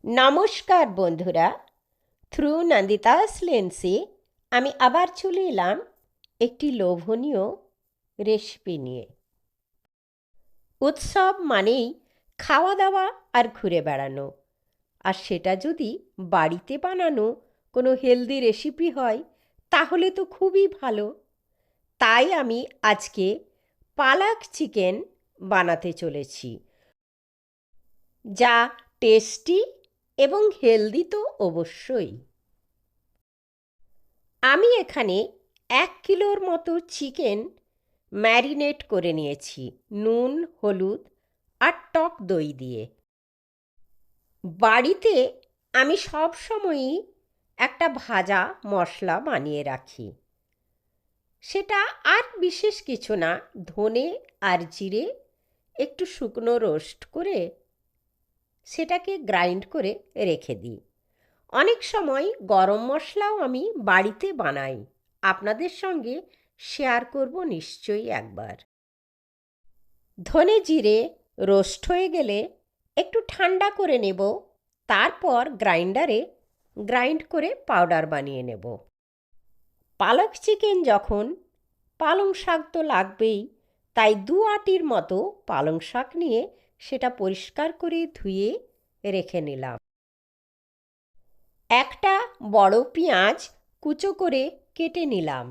নমস্কার বন্ধুরা, থ্রু নন্দিতাস লেন্সে আমি আবার চলে এলাম একটি লোভনীয় রেসিপি নিয়ে। উৎসব মানেই খাওয়া দাওয়া আর ঘুরে বেড়ানো, আর সেটা যদি বাড়িতে বানানো কোনো হেলদি রেসিপি হয় তাহলে তো খুবই ভালো। তাই আমি আজকে পালাক চিকেন বানাতে চলেছি, যা টেস্টি এবং হেলদি তো অবশ্যই। আমি এখানে 1 কিলোর মতো চিকেন ম্যারিনেট করে নিয়েছি নুন, হলুদ আর টক দই দিয়ে। বাড়িতে আমি সব সময়ই একটা ভাজা মশলা বানিয়ে রাখি। সেটা আর বিশেষ কিছু না, ধনে আর জিরে একটু শুকনো রোস্ট করে সেটাকে গ্রাইন্ড করে রেখে দিই। অনেক সময় গরম মশলাও আমি বাড়িতে বানাই, আপনাদের সঙ্গে শেয়ার করব নিশ্চয়ই একবার। ধনে জিরে রোস্ট হয়ে গেলে একটু ঠান্ডা করে নেব, তারপর গ্রাইন্ডারে গ্রাইন্ড করে পাউডার বানিয়ে নেব। পালক চিকেন যখন, পালং শাক তো লাগবেই, তাই 2 আটির মতো পালং শাক নিয়ে সেটা পরিষ্কার করে ধুয়ে রেখে নিলাম। একটা বড় পেঁয়াজ কুচো করে কেটে নিলাম।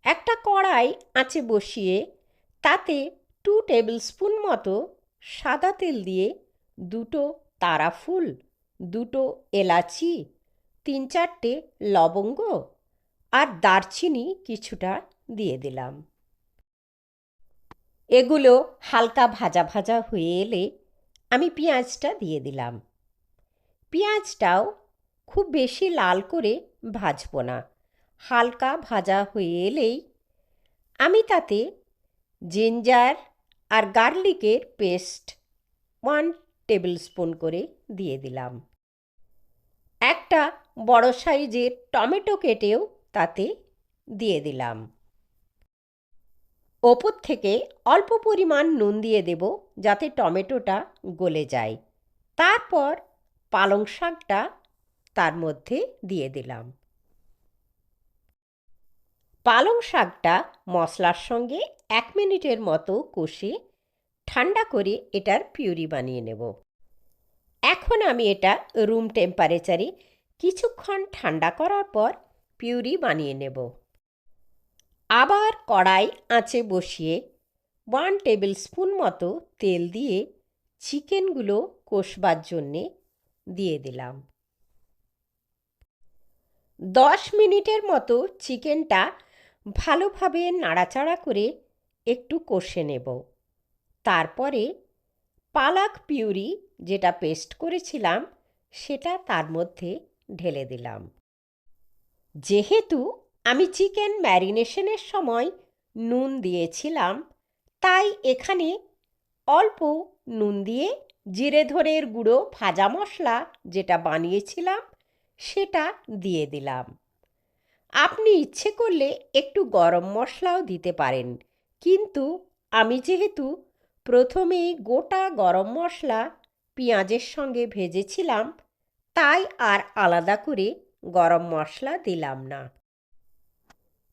একটা কড়াই আঁচে বসিয়ে তাতে 2 টেবিল স্পুন মতো সাদা তেল দিয়ে 2টো তারা ফুল, 2টো এলাচি, 3-4টে লবঙ্গ আর দারচিনি কিছুটা দিয়ে দিলাম। এগুলো হালকা ভাজা ভাজা হয়ে এলে আমি পেঁয়াজটা দিয়ে দিলাম। পেঁয়াজটাও খুব বেশি লাল করে ভাজবো না, হালকা ভাজা হয়ে এলেই আমি তাতে জিঞ্জার আর গার্লিকের পেস্ট 1 টেবিল স্পুন করে দিয়ে দিলাম। একটা বড় সাইজের টমেটো কেটেও তাতে দিয়ে দিলাম। ওপর থেকে অল্প পরিমাণ নুন দিয়ে দেব যাতে টমেটোটা গলে যায়। তারপর পালং শাকটা তার মধ্যে দিয়ে দিলাম। পালং শাকটা মশলার সঙ্গে 1 মিনিটের মতো কষে ঠান্ডা করে এটার পিউরি বানিয়ে নেব। এখন আমি এটা রুম টেম্পারেচারে কিছুক্ষণ ঠান্ডা করার পর পিউরি বানিয়ে নেব। আবার কড়াই আঁচে বসিয়ে 1 টেবিল স্পুন মতো তেল দিয়ে চিকেনগুলো কষবার জন্যে দিয়ে দিলাম। 10 মিনিটের মতো চিকেনটা ভালোভাবে নাড়াচাড়া করে একটু কষে নেব। তারপরে পালাক পিউরি যেটা পেস্ট করেছিলাম সেটা তার মধ্যে ঢেলে দিলাম। যেহেতু আমি চিকেন ম্যারিনেশনের সময় নুন দিয়েছিলাম, তাই এখানে অল্প নুন দিয়ে জিরে ধনের গুঁড়ো ভাজা মশলা যেটা বানিয়েছিলাম সেটা দিয়ে দিলাম। আপনি ইচ্ছে করলে একটু গরম মশলাও দিতে পারেন, কিন্তু আমি যেহেতু প্রথমেই গোটা গরম মশলা পেঁয়াজের সঙ্গে ভেজেছিলাম, তাই আর আলাদা করে গরম মশলা দিলাম না।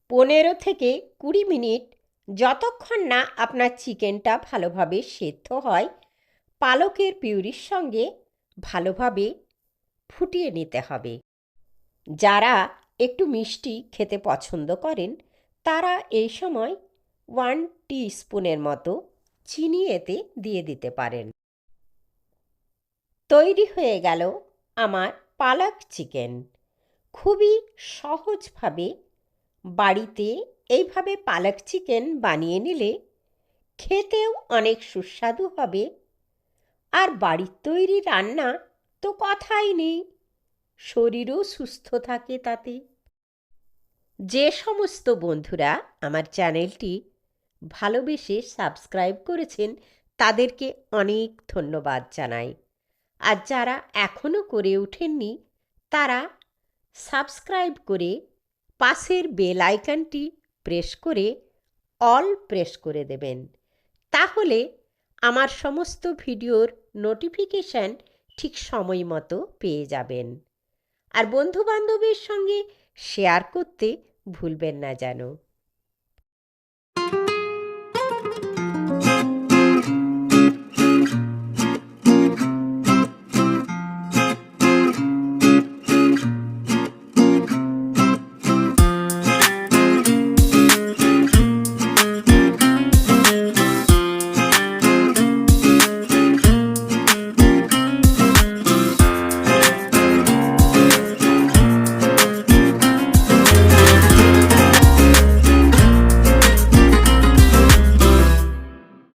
15 থেকে 20 মিনিট যতক্ষণ না আপনার চিকেনটা ভালোভাবে সেদ্ধ হয়, পালকের পিউরির সঙ্গে ভালোভাবে ফুটিয়ে নিতে হবে। যারা একটু মিষ্টি খেতে পছন্দ করেন তারা এই সময় 1 টিস্পুনের মতো চিনি এতে দিয়ে দিতে পারেন। তৈরি হয়ে গেল আমার পালক চিকেন। খুবই সহজভাবে বাড়িতে এইভাবে পালক চিকেন বানিয়ে নিলে খেতেও অনেক সুস্বাদু হবে, আর বাড়ির তৈরি রান্না তো কথাই নেই, শরীরও সুস্থ থাকে তাতে। যে সমস্ত বন্ধুরা আমার চ্যানেলটি ভালোবেসে সাবস্ক্রাইব করেছেন তাদেরকে অনেক ধন্যবাদ জানাই, আর যারা এখনও করে ওঠেননি তারা সাবস্ক্রাইব করে পাশের বেল আইকনটি প্রেস করে অল প্রেস করে দেবেন। তাহলে আমার সমস্ত ভিডিওর নোটিফিকেশান ঠিক সময় মতো পেয়ে যাবেন। আর বন্ধুবান্ধবের সঙ্গে শেয়ার করতে ভুলবেন না যেন।